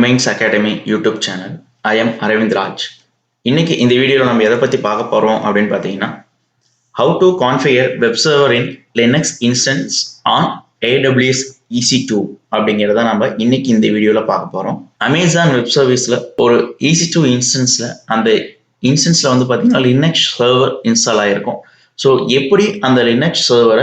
Nminds Academy YouTube channel. I am Aravind Raj. இன்னைக்கு இந்த வீடியோல நம்ம எதை பத்தி பார்க்க போறோம் அப்படின்னு பார்த்தீங்கன்னா how to configure web server in Linux instance on AWS EC2 அப்படிங்கறத நம்ம இன்னைக்கு இந்த வீடியோல பார்க்க போறோம். Amazon web serviceல ஒரு EC2 instanceல அந்த instanceல வந்து பார்த்தீங்கன்னா Linux server install ஆயிருக்கும். ஸோ எப்படி அந்த Linux server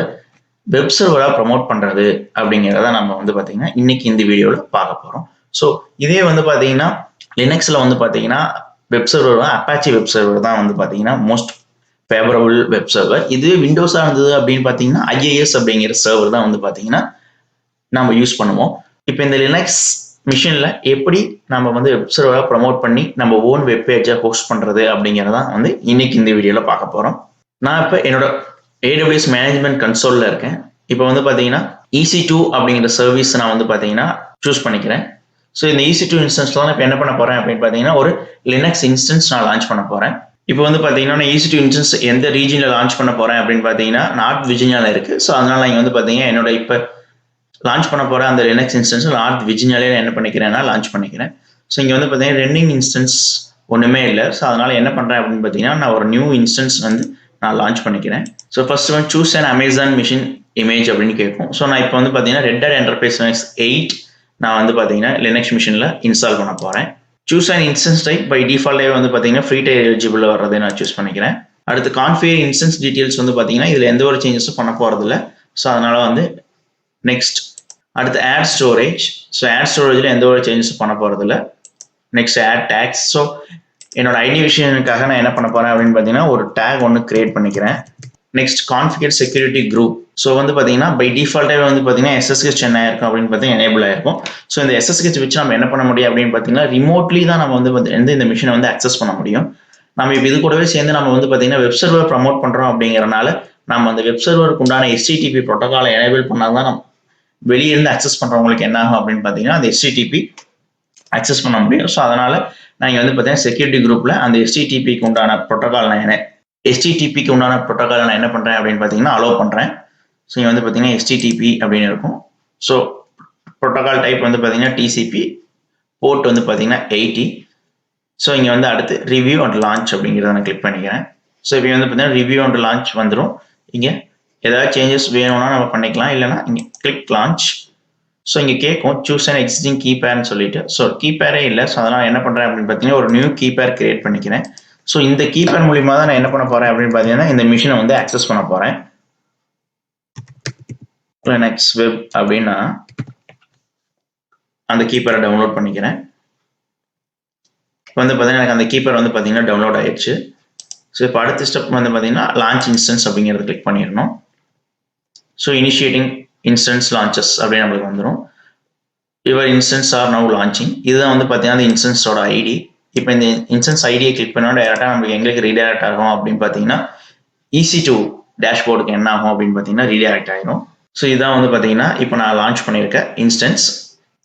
வெப் சர்வரா ப்ரமோட் பண்றது அப்படிங்கிறத நம்ம வந்து பார்த்தீங்கன்னா இன்னைக்கு இந்த வீடியோல பார்க்க போறோம். ஸோ இதே வந்து பார்த்தீங்கன்னா லினக்ஸ்ல வந்து பார்த்தீங்கன்னா web server Apache web server தான் வந்து பார்த்தீங்கன்னா மோஸ்ட் ஃபேவரபிள் வெப் சர்வர். இதுவே விண்டோஸா இருந்தது அப்படின்னு பார்த்தீங்கன்னா IIS அப்படிங்கிற சர்வர் தான் வந்து பார்த்தீங்கன்னா நம்ம யூஸ் பண்ணுவோம். இப்போ இந்த லினக்ஸ் மிஷின்ல எப்படி நம்ம வந்து வெப் சர்வரா ப்ரமோட் பண்ணி நம்ம ஓன் வெப் பேஜை ஹோஸ்ட் பண்றது அப்படிங்கிறதான் வந்து இன்னைக்கு இந்த வீடியோல பார்க்க போறோம். நான் இப்போ என்னோட AWS மேனேஜ்மெண்ட் கன்சோல்ல இருக்கேன். இப்போ வந்து பார்த்தீங்கன்னா EC2 அப்படிங்கிற சர்வீஸ் நான் வந்து பார்த்தீங்கன்னா சூஸ் பண்ணிக்கிறேன். ஸோ இந்த EC2 இன்ஸ்டன்ஸ்ல தான் இப்போ என்ன பண்ண போறேன் அப்படின்னு பார்த்தீங்கன்னா ஒரு லினக்ஸ் இன்ஸ்டன்ஸ் நான் லான்ச் பண்ண போறேன். இப்போ வந்து பார்த்தீங்கன்னா நான் EC2 இன்ஸ்டன்ஸ் எந்த ரீஜன்ல லான்ச் பண்ண போறேன் அப்படின்னு பார்த்தீங்கன்னா நார்த் விர்ஜீனியால இருக்கு. ஸோ அதனால இங்கே வந்து பார்த்தீங்கன்னா என்னோட இப்போ லான்ச் பண்ண போற அந்த லினக்ஸ் இன்ஸ்டன்ஸ் நார்த் விர்ஜீனியாலே என்ன பண்ணிக்கிறேன்னா லான்ச் பண்ணிக்கிறேன். ஸோ இங்கே வந்து பார்த்தீங்கன்னா ரன்னிங் இன்ஸ்டன்ஸ் ஒன்றுமே இல்லை. ஸோ அதனால என்ன பண்றேன் அப்படின்னு பார்த்தீங்கன்னா நான் ஒரு நியூ இன்ஸ்டன்ஸ் வந்து நான் லான்ச் பண்ணிக்கிறேன். So first one choose and Amazon machine image அப்படின்னு கேட்கும். ஸோ நான் இப்போ வந்து பார்த்தீங்கன்னா ரெட் ஹேட் என்டர்பிரைஸ் லினக்ஸ் 8 நான் வந்து பார்த்தீங்கன்னா லினக்ஸ் மிஷினில் இன்ஸ்டால் பண்ண போகிறேன். Choose and instance type by டிஃபால்ட்டே வந்து பார்த்தீங்கன்னா ஃப்ரீ டைப் எலிஜிபிள் வர்றதை நான் சூஸ் பண்ணிக்கிறேன். அடுத்து கான்ஃபிகர் இன்ஸ்டன்ஸ் டீட்டெயில்ஸ் வந்து பார்த்தீங்கன்னா இதில் எந்த ஒரு சேஞ்சஸும் பண்ண போகிறதில்ல. ஸோ அதனால வந்து நெக்ஸ்ட். அடுத்து ஆட் ஸ்டோரேஜ். ஸோ ஆட் ஸ்டோரேஜில் எந்த ஒரு சேஞ்சஸும் பண்ண போகிறதில்ல. Next add tags. ஸோ என்னோட ஐடி விஷயத்துக்காக நான் என்ன பண்ண போறேன் அப்படின்னு பார்த்தீங்கன்னா ஒரு டேக் ஒன்று கிரியேட் பண்ணிக்கிறேன். Next configure security group. So வந்து பார்த்தீங்கன்னா பை டிஃபால்ட்டாகவே வந்து பார்த்தீங்கன்னா SSH என்ன ஆயிருக்கும் அப்படின்னு பார்த்தீங்கன்னா எனேபிள் ஆயிருக்கும். ஸோ இந்த SSH வச்சு நம்ம என்ன பண்ண முடியும் அப்படின்னு பார்த்தீங்கன்னா ரிமோட்லி தான் நம்ம வந்து இந்த மிஷினை வந்து அக்சஸ் பண்ண முடியும். நம்ம இப்போ இது கூடவே சேர்ந்து நம்ம வந்து பார்த்தீங்கன்னா வெப் சர்வர் ப்ரமோட் பண்ணுறோம் அப்படிங்கிறனால நம்ம அந்த வெப் சர்வருக்கு உண்டான HTTP ப்ரோட்டோகாலை எனேபிள் பண்ணால் தான் நம்ம வெளியே இருந்து அக்சஸ் பண்ணுறவங்களுக்கு என்ன ஆகும் அப்படின்னு பார்த்தீங்கன்னா அந்த HTTP அக்சஸ் பண்ண முடியும். ஸோ அதனால நான் இங்கே வந்து பார்த்தீங்கன்னா செக்யூரிட்டி குரூப்ல அந்த HTTPக்கு உண்டான ப்ரோட்டோகால் நான் என்ன பண்றேன் அப்படின்னு பார்த்தீங்கன்னா அலோவ் பண்றேன். ஸோ இங்கே வந்து பார்த்தீங்கன்னா HTTP அப்படின்னு இருக்கும். ஸோ ப்ரோட்டோகால் டைப் வந்து பார்த்தீங்கன்னா TCP, போர்ட் வந்து பார்த்தீங்கன்னா 80. ஸோ இங்கே வந்து அடுத்து ரிவ்யூ அண்ட் லான்ச் அப்படிங்கிறத நான் கிளிக் பண்ணிக்கிறேன். ஸோ இப்போ வந்து பார்த்தீங்கன்னா ரிவ்யூ அண்ட் லான்ச் வந்துடும். இங்கே ஏதாவது சேஞ்சஸ் வேணும்னா நம்ம பண்ணிக்கலாம், இல்லைன்னா இங்கே கிளிக் லான்ச். ஸோ இங்கே கேட்கும் சூஸ் அண்ட் எக்ஸிஸ்டிங் கீபேர்னு சொல்லிட்டு. ஸோ கீபேரே இல்லை. ஸோ அதனால் என்ன பண்ணுறேன் அப்படின்னு பார்த்தீங்கன்னா ஒரு நியூ கீபேர் கிரியேட் பண்ணிக்கிறேன். ஸோ இந்த கீபேர் மூலியமா தான் நான் என்ன பண்ண போறேன் அப்படின்னு பார்த்தீங்கன்னா இந்த மிஷினை வந்து ஆக்சஸ் பண்ண போறேன். லினக்ஸ் வெப் அப்படின்னா அந்த கீபேரை டவுன்லோட் பண்ணிக்கிறேன். இப்போ வந்து பார்த்தீங்கன்னா எனக்கு அந்த கீபேர் வந்து பார்த்தீங்கன்னா டவுன்லோட் ஆயிடுச்சு. ஸோ இப்போ அடுத்த ஸ்டெப் வந்து பார்த்தீங்கன்னா லான்ச் இன்ஸ்டன்ஸ் அப்படிங்கிறத கிளிக் பண்ணிடணும். ஸோ இனிஷியேட்டிங் இன்ஸ்டன்ஸ் லான்ச்சஸ் அப்படின்னு நம்மளுக்கு வந்துடும். Your instance are now launching. இதுதான் வந்து பார்த்தீங்கன்னா அந்த இன்ஸ்டன்ஸோட ஐடி. இப்போ இந்த இன்ஸ்டன்ஸ் ஐடியை கிளிக் பண்ணோம் டைரக்டாக நம்மளுக்கு எங்களுக்கு ரீடைரக்ட் ஆகும் அப்படின்னு பார்த்தீங்கன்னா EC2 டேஷ்போர்டுக்கு என்ன ஆகும் அப்படின்னு பார்த்தீங்கன்னா ரீடைரக்ட் ஆகிடும். ஸோ இதான் வந்து பார்த்தீங்கன்னா இப்போ நான் லான்ச் பண்ணியிருக்க இன்ஸ்டன்ஸ்.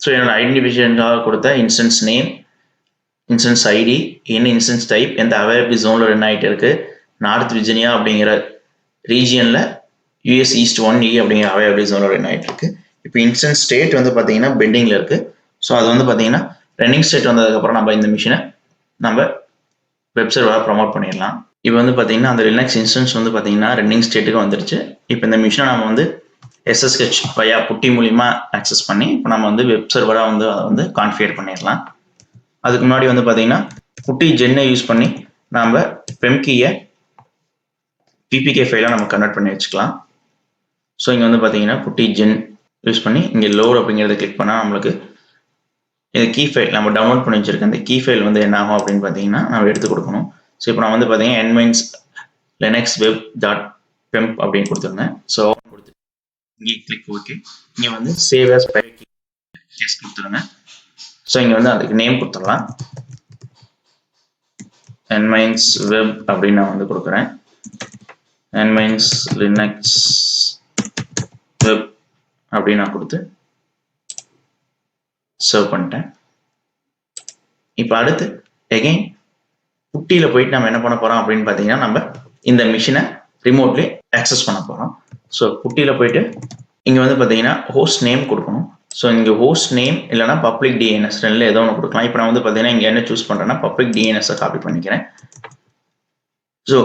ஸோ என்னோட ஐடென்டிஃபிகேஷனுக்காக கொடுத்த இன்ஸ்டன்ஸ் நேம், இன்ஸ்டன்ஸ் ஐடி, என்ன இன்ஸ்டன்ஸ் டைப், எந்த அவைலபிள் ஜோனில் ரன் ஆகிட்டு இருக்கு, நார்த் விர்ஜீனியா அப்படிங்கிற ரீஜியனில் US East 1E அப்படிங்கிற அவைலபிள் ஜோனில் ரன் ஆகிட்டு இருக்கு. இப்போ இன்ஸ்டன்ஸ் ஸ்டேட் வந்து பார்த்தீங்கன்னா பெண்டிங்கில் இருக்கு. ஸோ அது வந்து பார்த்தீங்கன்னா ரன்னிங் ஸ்டேட் வந்ததுக்கப்புறம் நம்ம இந்த மிஷினை நம்ம வெப் சர்வரா ப்ரமோட் பண்ணிடலாம். இப்போ வந்து பார்த்தீங்கன்னா அந்த லினக்ஸ் இன்ஸ்டன்ஸ் வந்து பார்த்தீங்கன்னா ரன்னிங் ஸ்டேட்டுக்கு வந்துருச்சு. இப்போ இந்த மிஷினை நம்ம வந்து SSH வயா புட்டி மூலியமா ஆக்சஸ் பண்ணி இப்போ நம்ம வந்து வெப் சர்வரா வந்து அதை வந்து கான்ஃபிகர் பண்ணிடலாம். அதுக்கு முன்னாடி வந்து பார்த்தீங்கன்னா புட்டி ஜென்னை யூஸ் பண்ணி நம்ம பெம்கியை PPK ஃபைலாக நம்ம கன்வெர்ட் பண்ணி வச்சுக்கலாம். ஸோ இங்கே வந்து பார்த்தீங்கன்னா புட்டி ஜென் யூஸ் பண்ணி இங்கே லோட் அப்படிங்கிறத கிளிக் பண்ணால் நம்மளுக்கு இந்த கீ ஃபைல் நம்ம டவுன்லோட் பண்ணி வச்சிருக்க இந்த கீ ஃபைல் வந்து என்ன ஆகும் அப்படின்னு பார்த்தீங்கன்னா நம்ம எடுத்து கொடுக்கணும். ஸோ இப்போ நான் வந்து பார்த்தீங்கன்னா Nminds linux web.pemp அப்படின்னு கொடுத்துருந்தேன். ஸோ கொடுத்துட்டு இங்கே கிளிக் ஓகே. இங்கே வந்து சேவ் as private கீஸ் கொடுத்துருங்க. ஸோ இங்கே வந்து அதுக்கு நேம் கொடுத்துடலாம். Nminds web அப்படின்னு நான் வந்து கொடுக்குறேன். Nminds linux web அப்படின்னு நான் கொடுத்து சர்வ் பண்ணிட்டேன். இப்போ அடுத்து எகைன் புட்டியில் போயிட்டு நம்ம என்ன பண்ண போறோம் அப்படின்னு பார்த்தீங்கன்னா நம்ம இந்த மிஷினை ரிமோட்லி ஆக்சஸ் பண்ண போறோம். ஸோ புட்டியில் போயிட்டு இங்கே வந்து பார்த்தீங்கன்னா ஹோஸ்ட் நேம் கொடுக்கணும். ஸோ இங்கே ஹோஸ்ட் நேம் இல்லைனா பப்ளிக் டிஎன்எஸ் ரெண்டில் ஏதோ ஒன்று கொடுக்கலாம். இப்போ நான் வந்து பார்த்தீங்கன்னா இங்கே என்ன சூஸ் பண்ணுறேன்னா பப்ளிக் டிஎன்எஸை காப்பி பண்ணிக்கிறேன். ஸோ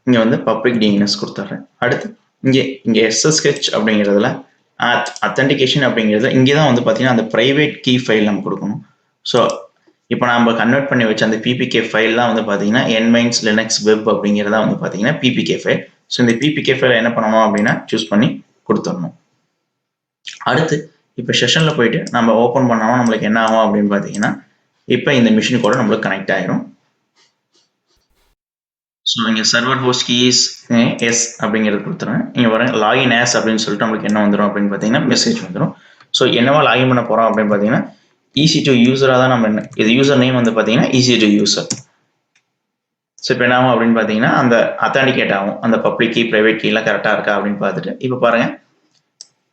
இங்கே வந்து பப்ளிக் டிஎன்எஸ் கொடுத்துட்றேன். அடுத்து இங்கே SSH அப்படிங்கிறதுல அத்தன்டிகேஷன் அப்படிங்கிறது இங்கே தான் வந்து பார்த்தீங்கன்னா அந்த ப்ரைவேட் கீ ஃபைல் நம்ம கொடுக்கணும். ஸோ இப்போ நம்ம கன்வெர்ட் பண்ணி வச்ச அந்த பிபிகே ஃபைல் தான் வந்து பார்த்தீங்கன்னா Nminds Linux Web அப்படிங்கிறதா வந்து பார்த்தீங்கன்னா பிபிகே ஃபைல். ஸோ இந்த பிபிகே ஃபைல் என்ன பண்ணணும் அப்படின்னா சூஸ் பண்ணி கொடுத்துடணும். அடுத்து இப்போ செஷனில் போயிட்டு நம்ம ஓப்பன் பண்ணாமல் நம்மளுக்கு என்ன ஆகும் அப்படின்னு பார்த்தீங்கன்னா இப்போ இந்த மிஷின் கூட நம்மளுக்கு கனெக்ட் ஆயிரும். ஸோ இங்கே சர்வர் ஹோஸ்ட் கீஸ் எஸ் அப்படிங்கிறது கொடுத்துருவேன். இங்கே வர லாகின் ஆஸ் அப்படின்னு சொல்லிட்டு நம்மளுக்கு என்ன வந்துடும் அப்படின்னு பார்த்தீங்கன்னா மெசேஜ் வந்துடும். ஸோ என்னவா லாகின் பண்ண போகிறோம் அப்படின்னு பார்த்தீங்கன்னா EC2 யூசராக தான் நம்ம என்ன இது யூசர் நேம் வந்து பார்த்தீங்கன்னா EC2 யூசர். ஸோ இப்போ என்ன ஆகும் அப்படின்னு பார்த்தீங்கன்னா அந்த அத்தான்டிகேட் ஆகும், அந்த பப்ளிக் கீ ப்ரைவேட் கீலாம் கரெக்டாக இருக்கா அப்படின்னு பார்த்துட்டு இப்போ பாருங்கள்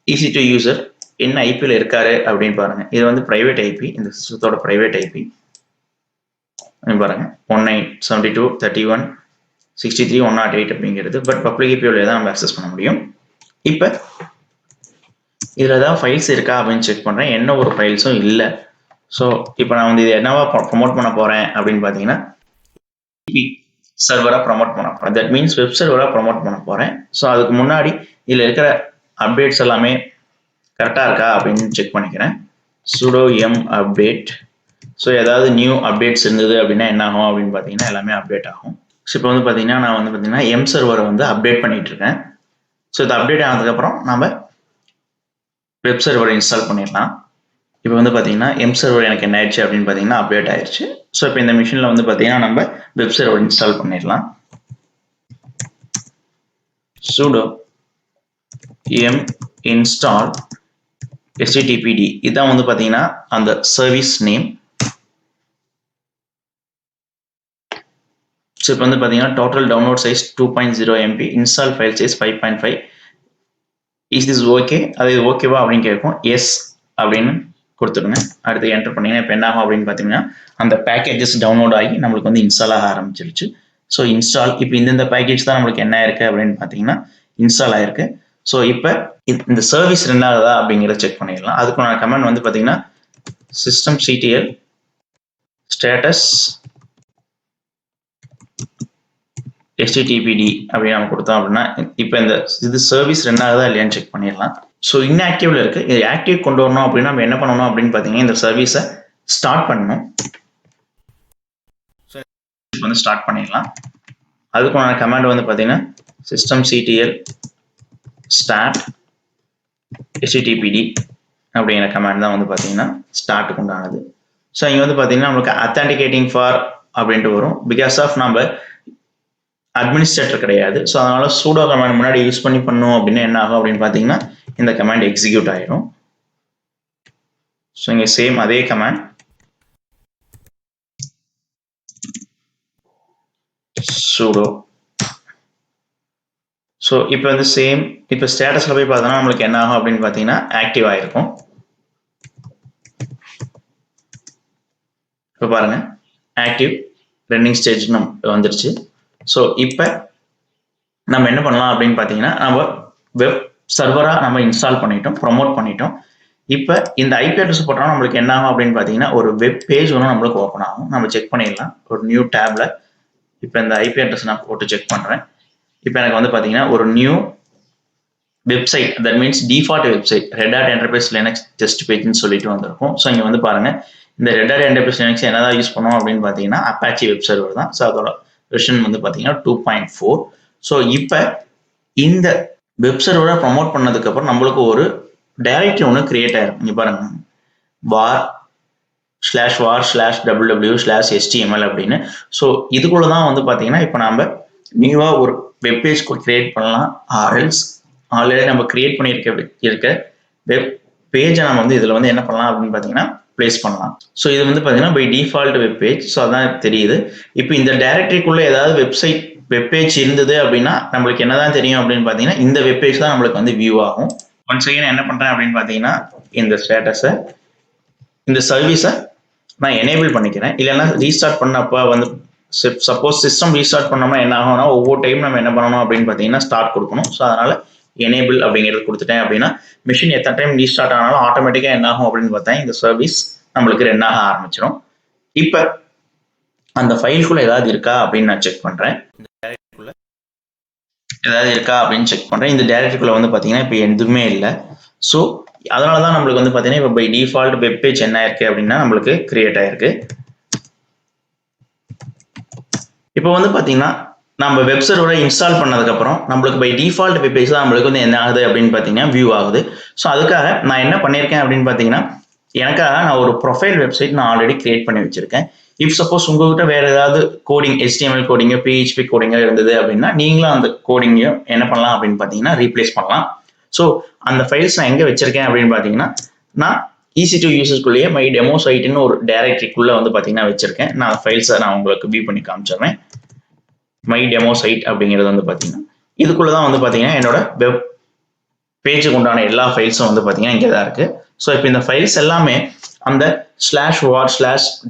EC2 யூசர் என்ன ஐபியில் இருக்காரு அப்படின்னு பாருங்கள். இது வந்து ப்ரைவேட் ஐபி, இந்த சிஸ்டத்தோட ப்ரைவேட் ஐபி பாருங்கள் 1972.31.63.108 அப்படிங்கிறது. பட் பப்ளிக் ஐபியோட தான் நம்ம அக்சஸ் பண்ண முடியும். இப்போ இதில் ஏதாவது ஃபைல்ஸ் இருக்கா அப்படின்னு செக் பண்ணுறேன். என்ன ஒரு ஃபைல்ஸும் இல்லை. ஸோ இப்போ நான் வந்து இது என்னவா ப்ரொமோட் பண்ண போகிறேன் அப்படின்னு பார்த்தீங்கன்னா சர்வராக ப்ரொமோட் பண்ண போகிறேன். தட் மீன்ஸ் வெப் சர்வராக ப்ரொமோட் பண்ண போகிறேன். ஸோ அதுக்கு முன்னாடி இதில் இருக்கிற அப்டேட்ஸ் எல்லாமே கரெக்டாக இருக்கா அப்படின்னு செக் பண்ணிக்கிறேன். sudo m update. ஸோ ஏதாவது நியூ அப்டேட்ஸ் இருந்தது அப்படின்னா என்ன ஆகும் அப்படின்னு பார்த்தீங்கன்னா எல்லாமே அப்டேட் ஆகும். ஸோ இப்போ வந்து பார்த்தீங்கன்னா நான் வந்து பார்த்தீங்கன்னா எம் சர்வரை வந்து அப்டேட் பண்ணிட்டு இருக்கேன். ஸோ இது அப்டேட் ஆனதுக்கப்புறம் நம்ம வெப் சர்வரை இன்ஸ்டால் பண்ணிடலாம். இப்போ வந்து பார்த்தீங்கன்னா எம் சர்வர் எனக்கு என்ன ஆயிடுச்சு அப்படின்னு பார்த்தீங்கன்னா அப்டேட் ஆயிடுச்சு. ஸோ இப்போ இந்த மிஷினில் வந்து பார்த்தீங்கன்னா நம்ம வெப் சர்வர் இன்ஸ்டால் பண்ணிடலாம். sudo m install httpd இதான் வந்து பார்த்தீங்கன்னா அந்த சர்வீஸ் நேம். ஸோ இப்போ வந்து பார்த்தீங்கன்னா total download size 2.0 MB, install file size 5.5. Is this okay? அது ஓகேவா அப்படின்னு கேட்கும். எஸ் அப்படின்னு கொடுத்துருங்க. அடுத்து என்டர் பண்ணிங்கன்னா இப்போ என்ன ஆகும் அப்படின்னு பார்த்தீங்கன்னா அந்த பேக்கேஜஸ் டவுன்லோட் ஆகி நம்மளுக்கு வந்து இன்ஸ்டால் ஆக ஆரம்பிச்சிருச்சு. ஸோ இன்ஸ்டால் இப்போ இந்த பேக்கேஜ் தான் நம்மளுக்கு என்ன ஆயிருக்கு அப்படின்னு பார்த்தீங்கன்னா இன்ஸ்டால் ஆயிருக்கு. ஸோ இப்போ இந்த சர்வீஸ் ரெண்டாவதா அப்படிங்கிறத செக் பண்ணிடலாம். அதுக்கான கமெண்ட் வந்து பார்த்தீங்கன்னா systemctl status httpd அப்படின்னு நம்ம கொடுத்தோம் அப்படின்னா இப்போ இது சர்வீஸ் ரெண்டாவதா இல்லையான்னு செக் பண்ணிடலாம். ஸோ இன்ஆக்டிவ்ல இருக்கு. இது ஆக்டிவ் கொண்டு வரணும் அப்படின்னா நம்ம என்ன பண்ணணும் அப்படின்னு பார்த்தீங்கன்னா இந்த சர்வீஸை ஸ்டார்ட் பண்ணணும். வந்து ஸ்டார்ட் பண்ணிடலாம். அதுக்கான கமாண்ட் வந்து பார்த்தீங்கன்னா systemctl start httpd அப்படிங்கிற கமாண்ட் தான் வந்து பார்த்தீங்கன்னா ஸ்டார்ட்டுக்கு உண்டானது. ஸோ இங்கே வந்து பார்த்தீங்கன்னா நம்மளுக்கு அத்தான்டிகேட்டிங் ஃபார் அப்படின்ட்டு வரும். பிகாஸ் ஆஃப் நம்ம அட்மினிஸ்ட்ரேட்டர் கிடையாது. ஸோ அதனால சூடோ கமாண்ட் முன்னாடி யூஸ் பண்ணி பண்ணோம் அப்படின்னா என்ன ஆகும் அப்படின்னு பார்த்தீங்கன்னா இந்த கமாண்ட் எக்ஸிக்யூட் ஆயிடும். ஸோ இங்கே சேம் அதே கமாண்ட் sudo. ஸோ இப்போ வந்து சேம் இப்போ ஸ்டேட்டஸில் போய் பார்த்தோன்னா நம்மளுக்கு என்ன ஆகும் அப்படின்னு பார்த்தீங்கன்னா ஆக்டிவ் ஆகிருக்கும். இப்போ பாருங்க ஆக்டிவ் ரன்னிங் ஸ்டேஜ் வந்துருச்சு. ஸோ இப்போ நம்ம என்ன பண்ணலாம் அப்படின்னு பார்த்தீங்கன்னா நம்ம வெப் சர்வராக நம்ம இன்ஸ்டால் பண்ணிட்டோம், ப்ரொமோட் பண்ணிட்டோம். இப்போ இந்த ஐபி அட்ரஸ் போட்டோம்னா நம்மளுக்கு என்ன ஆகும் அப்படின்னு பார்த்தீங்கன்னா ஒரு வெப் பேஜ் ஒன்று நம்மளுக்கு ஓப்பன் ஆகும். நம்ம செக் பண்ணிடலாம் ஒரு நியூ டேப்ல. இப்போ இந்த ஐபி அட்ரஸ் நான் போட்டு செக் பண்ணுறேன். இப்போ எனக்கு வந்து பார்த்தீங்கன்னா ஒரு new website, that means default website Red Hat Enterprise Linux test பேஜ்னு சொல்லிட்டு வந்திருக்கும். ஸோ இங்கே வந்து பாருங்க இந்த Red Hat Enterprise Linux என்னதான் யூஸ் பண்ணுவோம் அப்படின்னு பார்த்தீங்கன்னா அப்பாச்சி வெப் சர்வர் தான். ஸோ அதோட வெர்ஷன் வந்து பார்த்தீங்கன்னா 2.4. ஸோ இப்போ இந்த வெப் சர்வரை ப்ரொமோட் பண்ணதுக்கு அப்புறம் நம்மளுக்கு ஒரு டைரக்டரி ஒன்று கிரியேட் ஆயிரும். இங்கே பாருங்க var/www/html அப்படின்னு. ஸோ இதுக்குள்ள தான் வந்து பார்த்தீங்கன்னா இப்போ நம்ம நியூவாக ஒரு வெப் பேஜ் கிரியேட் பண்ணலாம். ஆல்ரெடி நம்ம கிரியேட் பண்ணியிருக்க வெப் பேஜை நம்ம வந்து இதில் வந்து என்ன பண்ணலாம் அப்படின்னு பார்த்தீங்கன்னா பிளேஸ் பண்ணலாம். ஸோ இது வந்து பார்த்தீங்கன்னா by default web page. So அதான் தெரியுது. இப்போ இந்த டைரக்டரிக்குள்ள ஏதாவது வெப் பேஜ் இருந்தது அப்படின்னா நம்மளுக்கு என்னதான் தெரியும் அப்படின்னு பார்த்தீங்கன்னா இந்த வெப் பேஜ் தான் நம்மளுக்கு வந்து வியூ ஆகும். ஒன்ஸ் அகைன் என்ன பண்ணுறேன் அப்படின்னு பார்த்தீங்கன்னா இந்த ஸ்டேட்டஸை இந்த சர்வீஸை நான் எனேபிள் பண்ணிக்கிறேன். இல்லைன்னா ரீஸ்டார்ட் பண்ணப்போ வந்து சப்போஸ் சிஸ்டம் ரீஸ்டார்ட் பண்ணோம்னா என்ன ஆகும்னா ஒவ்வொரு டைம் நம்ம என்ன பண்ணணும் அப்படின்னு பார்த்தீங்கன்னா ஸ்டார்ட் கொடுக்கணும். ஸோ அதனால எனேபிள் அப்படிங்கிறது கொடுத்துட்டேன் அப்படின்னா மிஷின் எத்தனை டைம் ரீஸ்டார்ட் ஆனாலும் ஆட்டோமேட்டிக்காக என்ன ஆகும் அப்படின்னு பார்த்தா இந்த சர்வீஸ் நம்மளுக்கு ரன் ஆக ஆரம்பிச்சிடும். இப்போ அந்த ஃபைலுக்குள்ள ஏதாவது இருக்கா அப்படின்னு நான் செக் பண்ணுறேன். ஏதாவது இருக்கா அப்படின்னு செக் பண்ணுறேன். இந்த டைரக்டரிக்குள்ள வந்து பார்த்தீங்கன்னா இப்போ எதுவுமே இல்லை. ஸோ அதனால தான் நம்மளுக்கு வந்து பார்த்தீங்கன்னா இப்போ பை டிஃபால்ட் வெப் பேஜ் என்ன ஆயிருக்கு அப்படின்னா நம்மளுக்கு கிரியேட் ஆயிருக்கு. இப்போ வந்து பார்த்தீங்கன்னா நம்ம வெப் சர்வரை இன்ஸ்டால் பண்ணதுக்கப்புறம் நம்மளுக்கு பை டிஃபால்ட் வெப் பேஜ் தான் நம்மளுக்கு வந்து என்ன ஆகுது அப்படின்னு பார்த்தீங்கன்னா வியூ ஆகுது. ஸோ அதுக்காக நான் என்ன பண்ணியிருக்கேன் அப்படின்னு பார்த்தீங்கன்னா எனக்காக நான் ஒரு ப்ரொஃபைல் வெப்சைட் நான் ஆல்ரெடி கிரியேட் பண்ணி வச்சிருக்கேன். இஃப் சப்போஸ் உங்ககிட்ட வேற ஏதாவது கோடிங் HTML கோடிங்கோ PHP கோடிங்கோ இருந்தது அப்படின்னா நீங்களும் அந்த கோடிங்கையும் என்ன பண்ணலாம் அப்படின்னு பார்த்தீங்கன்னா ரீப்ளேஸ் பண்ணலாம். ஸோ அந்த ஃபைல்ஸ் நான் எங்கே வச்சிருக்கேன் அப்படின்னு பார்த்தீங்கன்னா நான் EC2 யூசர்ஸ்குள்ளேயே மை டெமோ சைட்னு ஒரு டைரக்டரிக்குள்ள வந்து பார்த்தீங்கன்னா வச்சிருக்கேன். நான் ஃபைல்ஸை நான் உங்களுக்கு வியூ பண்ணி காமிச்சிடுறேன். மை டெமோ சைட் அப்படிங்கிறது வந்து பார்த்தீங்கன்னா இதுக்குள்ள தான் வந்து பார்த்தீங்கன்னா என்னோட வெப் பேஜுக்கு உண்டான எல்லா ஃபைல்ஸும் வந்து பார்த்தீங்கன்னா இங்கே தான் இருக்கு. ஸோ இப்போ இந்த ஃபைல்ஸ் எல்லாமே அந்த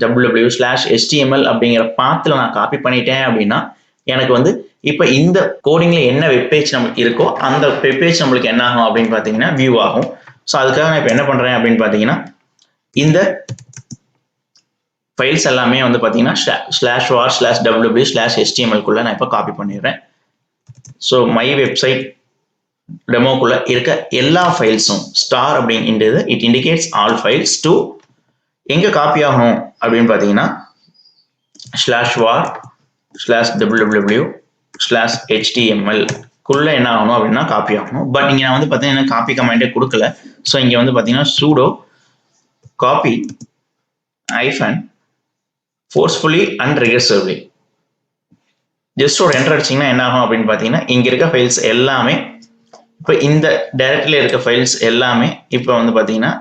/war/ww/html அப்படிங்கிற பாத்தில் நான் காப்பி பண்ணிட்டேன் அப்படின்னா எனக்கு வந்து இப்போ இந்த கோடிங்ல என்ன வெப்பேஜ் நம்மளுக்கு இருக்கோ அந்த வெப்பேஜ் நம்மளுக்கு என்ன ஆகும் அப்படின்னு பார்த்தீங்கன்னா வியூ ஆகும். ஸோ அதுக்காக நான் இப்போ என்ன பண்ணுறேன் அப்படின்னு பார்த்தீங்கன்னா இந்த ஃபைல்ஸ் எல்லாமே வந்து பார்த்தீங்கன்னா /war/ww/html நான் இப்போ காப்பி பண்ணிடுறேன். ஸோ மை வெப்சைட் டெமோக்குள்ள இருக்க எல்லா ஃபைல்ஸும் ஸ்டார் அப்படின்றது it indicates all files to எங்கே காப்பி ஆகணும் அப்படின்னு பார்த்தீங்கன்னா /war/ww/html குள்ள என்ன ஆகணும் அப்படின்னா காப்பி ஆகணும். பட் இங்கே நான் வந்து பார்த்தீங்கன்னா காப்பி கமாண்டே கொடுக்கல. ஸோ இங்கே வந்து பார்த்தீங்கன்னா sudo copy -forcefully and recursively just ஒரு என்டர் அடிச்சிங்கன்னா என்ன ஆகும் அப்படின்னு பார்த்தீங்கன்னா இங்கே இருக்க ஃபைல்ஸ் எல்லாமே இப்போ இந்த டைரக்டரியில் இருக்க ஃபைல்ஸ் எல்லாமே இப்போ வந்து பார்த்தீங்கன்னா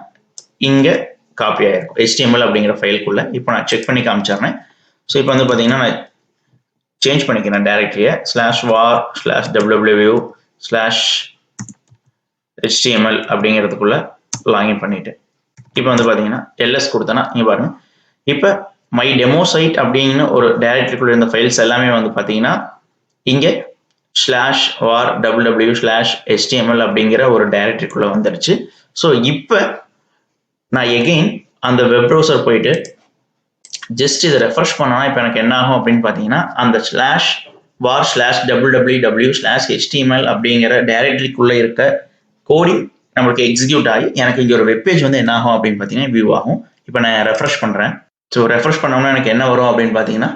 இங்கே காப்பி ஆயிருக்கும் HTML அப்படிங்கிற ஃபைலுக்குள்ள. இப்போ நான் செக் பண்ணி காமிச்சிடுறேன். ஸோ இப்போ வந்து பார்த்தீங்கன்னா நான் சேஞ்ச் பண்ணிக்கிறேன் டைரக்டரியை /war/ww/html அப்படிங்கிறதுக்குள்ள லாகின் பண்ணிட்டு இப்போ வந்து பார்த்தீங்கன்னா LS கொடுத்தேன்னா இங்கே பாருங்க இப்போ மை டெமோ சைட் அப்படின்னு ஒரு டைரக்டரிக்குள்ள இருந்த ஃபைல்ஸ் எல்லாமே வந்து பார்த்தீங்கன்னா இங்கே /war/ww/html அப்படிங்கிற ஒரு டைரக்டரிக்குள்ள வந்துருச்சு. ஸோ இப்போ நான் எகெயின் அந்த வெப் ப்ரௌசர் போயிட்டு ஜஸ்ட் இதை ரெஃப்ரெஷ் பண்ணா இப்போ எனக்கு என்ன ஆகும் அப்படின்னு பார்த்தீங்கன்னா அந்த /war/www/html அப்படிங்கிற டைரக்டரிக்குள்ள இருக்க கோடிங் நம்மளுக்கு எக்ஸிக்யூட் ஆகி எனக்கு இங்கே ஒரு வெப்பேஜ் வந்து என்ன ஆகும் அப்படின்னு பார்த்தீங்கன்னா வியூ ஆகும். இப்போ நான் ரெஃப்ரெஷ் பண்ணுறேன். ஸோ ரெஃப்ரெஷ் பண்ணோம்னா எனக்கு என்ன வரும் அப்படின்னு பார்த்தீங்கன்னா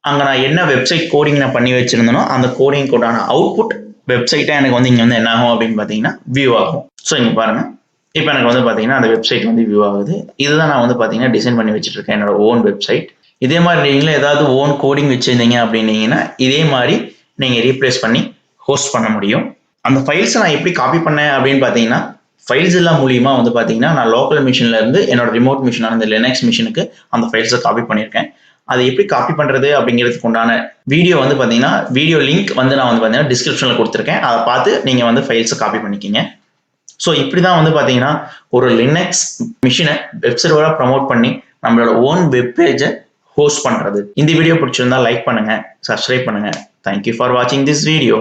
அங்கே நான் என்ன வெப்சைட் கோடிங் நான் பண்ணி வச்சிருந்தனோ அந்த கோடிங் கோடான அவுட்புட் வெப்சைட்டாக எனக்கு வந்து இங்கே வந்து என்ன ஆகும் அப்படின்னு பார்த்தீங்கன்னா வியூ ஆகும். ஸோ இங்கே பாருங்க இப்போ எனக்கு வந்து பார்த்தீங்கன்னா அந்த வெப்சைட் வந்து வியூ ஆகுது. இதுதான் நான் வந்து பார்த்தீங்கன்னா டிசைன் பண்ணி வச்சுட்டு இருக்கேன் என்னோட ஓன் வெப்சைட். இதே மாதிரி நீங்களும் ஏதாவது ஓன் கோடிங் வச்சிருந்தீங்க அப்படின்னீங்கன்னா இதே மாதிரி நீங்கள் ரீப்ளேஸ் பண்ணி ஹோஸ்ட் பண்ண முடியும். அந்த ஃபைல்ஸை நான் எப்படி காப்பி பண்ணேன் அப்படின்னு பார்த்தீங்கன்னா ஃபைல்ஸ் எல்லாம் மூலியமா வந்து பார்த்தீங்கன்னா நான் லோக்கல் மிஷின்ல இருந்து என்னோட ரிமோட் மிஷினான இந்த லினக்ஸ் மிஷினுக்கு அந்த ஃபைல்ஸை காப்பி பண்ணியிருக்கேன். அதை எப்படி காப்பி பண்ணுறது அப்படிங்கிறதுக்கு உண்டான வீடியோ வந்து பார்த்தீங்கன்னா வீடியோ லிங்க் வந்து நான் வந்து பார்த்தீங்கன்னா டிஸ்கிரிப்ஷனில் கொடுத்துருக்கேன். அதை பார்த்து நீங்கள் வந்து ஃபைல்ஸை காப்பி பண்ணிக்கிங்க. ஸோ இப்படி தான் வந்து பார்த்தீங்கன்னா ஒரு லினக்ஸ் மிஷினை வெப் சர்வராக ப்ரமோட் பண்ணி நம்மளோட ஓன் வெப் பேஜை ஹோஸ்ட் பண்ணுறது. இந்த வீடியோ பிடிச்சிருந்தா லைக் பண்ணுங்க, சப்ஸ்கிரைப் பண்ணுங்க. தேங்க்யூ ஃபார் வாட்சிங் திஸ் வீடியோ.